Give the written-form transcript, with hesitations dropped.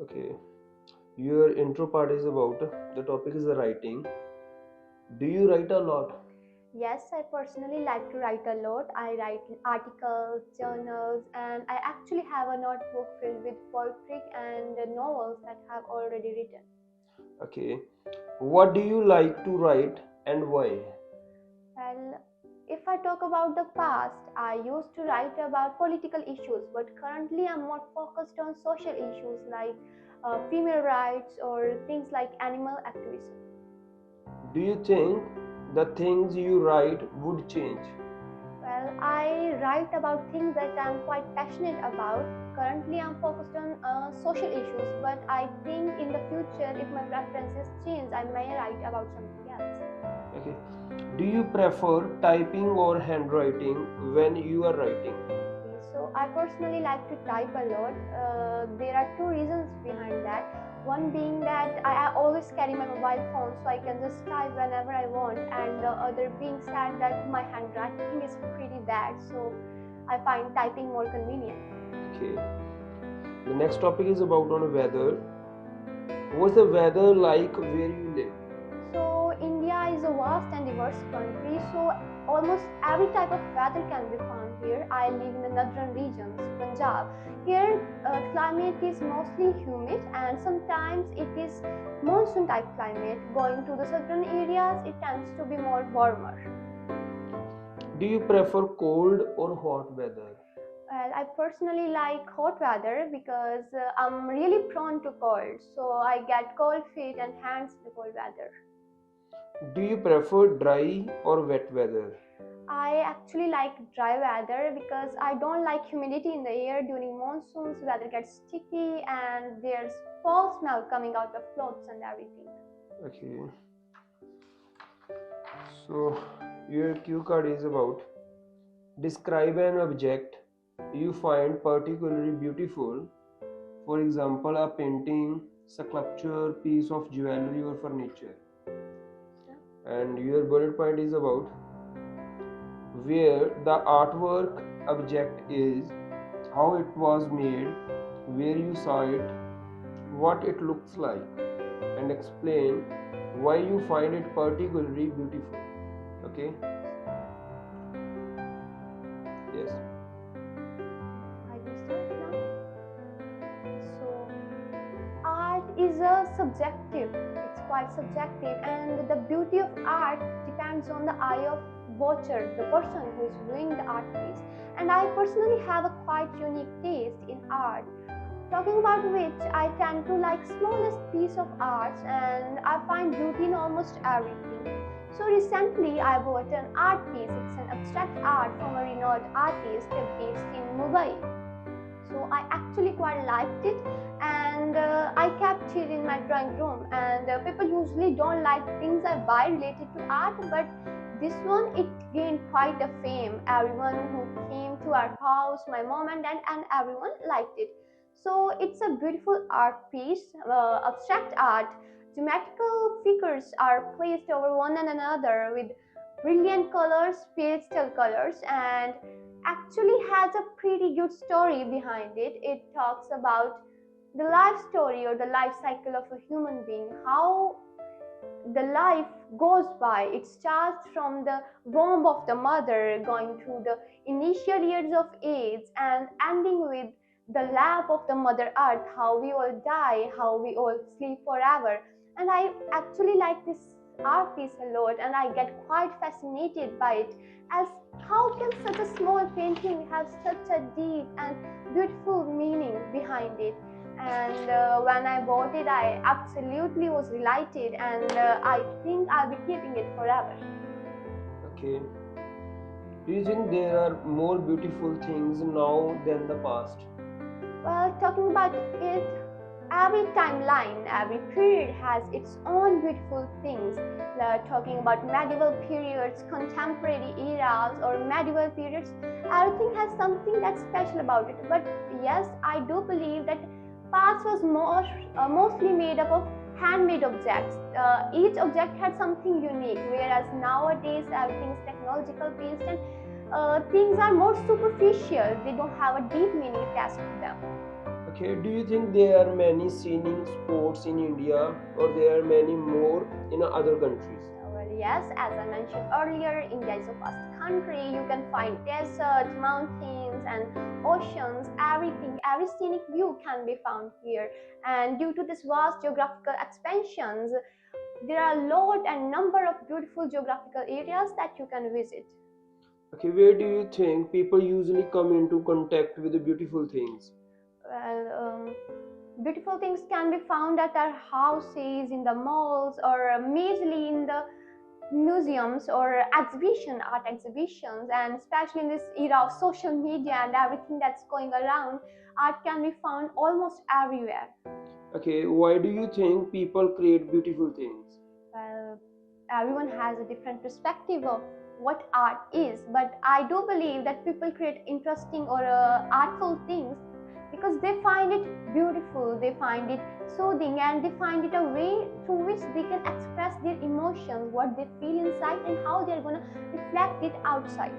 Okay, your intro part is about the topic is the writing. Do you write a lot? Yes, I personally like to write a lot. I write articles, journals, and I actually have a notebook filled with poetry and novels that I have already written. Okay, what do you like to write and why? Well, if I talk about the past, I used to write about political issues, but currently I'm more focused on social issues like female rights or things like animal activism. Do you think the things you write would change? Well, I write about things that I'm quite passionate about. Currently, I'm focused on social issues, but I think in the future, if my preferences change, I may write about something else. Okay, do you prefer typing or handwriting when you are writing? Okay, so I personally like to type a lot. There are two reasons behind that. One being that I always carry my mobile phone so I can just type whenever I want, and the other being sad that my handwriting is pretty bad, so I find typing more convenient. Okay, the next topic is about on weather. What's the weather like where you live? So India is a vast and diverse country, so almost every type of weather can be found here. I live in the northern regions, Punjab. Here, climate is mostly humid, and sometimes it is monsoon type climate. Going to the southern areas, it tends to be more warmer. Do you prefer cold or hot weather? Well, I personally like hot weather because I'm really prone to cold, so I get cold feet and hands in the cold weather. Do you prefer dry or wet weather? I actually like dry weather because I don't like humidity in the air. During monsoons, weather gets sticky and there's foul smell coming out of clothes and everything. Okay, so your cue card is about describe an object you find particularly beautiful. For example, a painting, sculpture, piece of jewelry, or furniture. And your bullet point is about where the artwork object is, how it was made, where you saw it, what it looks like, and explain why you find it particularly beautiful. Okay? Yes. I will start now. So, art is a subjective, it's quite subjective, and the beauty of art depends on the eye of watcher, the person who is viewing the art piece. And I personally have a quite unique taste in art. Talking about which, I tend to like smallest piece of arts and I find beauty in almost everything. So recently I bought an art piece. It's an abstract art from a renowned artist based in Mumbai. So I actually quite liked it and I kept it in my drawing room. And people usually don't like things I buy related to art, but this one it gained quite a fame. Everyone who came to our house, my mom and dad, and everyone liked it. So it's a beautiful art piece, abstract art. Geometrical figures are placed over one another with brilliant colors, pastel colors, and actually has a pretty good story behind it. It talks about the life story or the life cycle of a human being, how the life goes by. It starts from the womb of the mother, going through the initial years of age, and ending with the lap of the mother earth, how we all die, how we all sleep forever. And I actually like this art piece a lot, and I get quite fascinated by it, as how can such a small painting have such a deep and beautiful meaning behind it. And when I bought it, I absolutely was delighted, and I think I'll be keeping it forever. Okay. Do you think there are more beautiful things now than the past? Well, talking about it, every timeline, every period has its own beautiful things. Talking about medieval periods, contemporary eras, or medieval periods, everything has something that's special about it. But yes, I do believe that past was mostly made up of handmade objects. Each object had something unique, whereas nowadays everything is technological based and things are more superficial. They don't have a deep meaning attached to them. Okay, do you think there are many scenic spots in India or there are many more in other countries? Well, yes, as I mentioned earlier, India is a vast country. You can find deserts, mountains, and oceans. Everything, every scenic view can be found here. And due to this vast geographical expansions, there are a lot and number of beautiful geographical areas that you can visit. Okay, where do you think people usually come into contact with the beautiful things? Well, beautiful things can be found at our houses, in the malls, or majorly in the museums or art exhibitions. And especially in this era of social media and everything that's going around, art can be found almost everywhere. Okay, why do you think people create beautiful things? Well, everyone has a different perspective of what art is, but I do believe that people create interesting or artful things because they find it beautiful, they find it soothing, and they find it a way through which they can express their emotions, what they feel inside, and how they're going to reflect it outside.